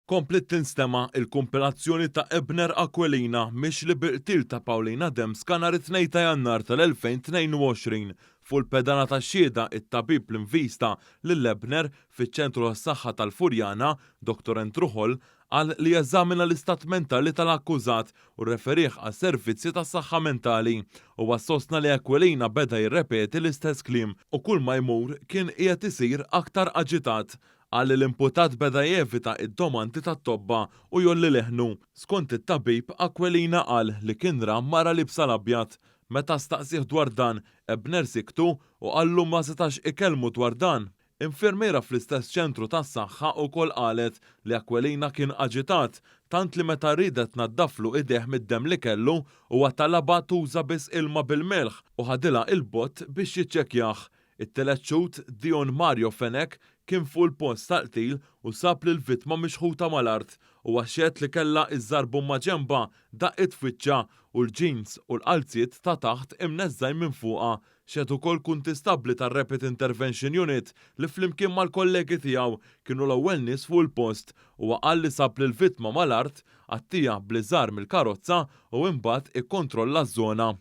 Komplet tinstema' il-kompilazzjoni ta' Ebner Aquilina mhix li biqtil ta' Paulina Demska nhar it-2 ta' Jannar tal-2022 fuq il-pedana tax-xhieda it-tabib l-invista lil Ebner fiċ-ċentru tas-saħħa tal-Furjana, Dr. Entruħol, qal li jeżamina l-istat mentali tal-akkużat u rreferih għas-servizzi tas-saħħa mentali u wassostna li Aquilina beda jirrepeti l-istess kliem u kull ma jmur kien qiegħed isir aktar aġitat. Qal li l-imputat beda jevita id-domandi tat-tobba u jolli leħnu. Skont it-tabib, Aquilina qal li kien ra mara libsa l-abjad. Meta staqsih dwar dan, Ebner siktu u qallu ma setax ikellmu dwar dan. Infermiera fl-istess ċentru tas-saħħa wkoll qalet li Aquilina kien aġitat tant li meta ridet naddaflu idejh mid-demm li kellu huwa talabha tuża biss ilma bil-milħ u ħadilha il-bott biex jiċċekkjah. It-telet xhud Dion Mario Fenek kien fuq il-post tal-qtil u sab li l-vittma mixħuta mal-art u għaxiet li kellha iż-żarbu ma' ġenba daqqit fiċċa u l-ġins u l-qalziet ta' taħt imneżżaj minn fuqha. Xed ukoll kuntistabbli tar-Rapid Intervention Unit li flimkien mal-kollegi tiegħu kienu l-ewwel nies fuq il-post u qal li sab li l-vittma mal-art għattija bliżar mill-karozza u imbagħad ikkontrolla ż-żona.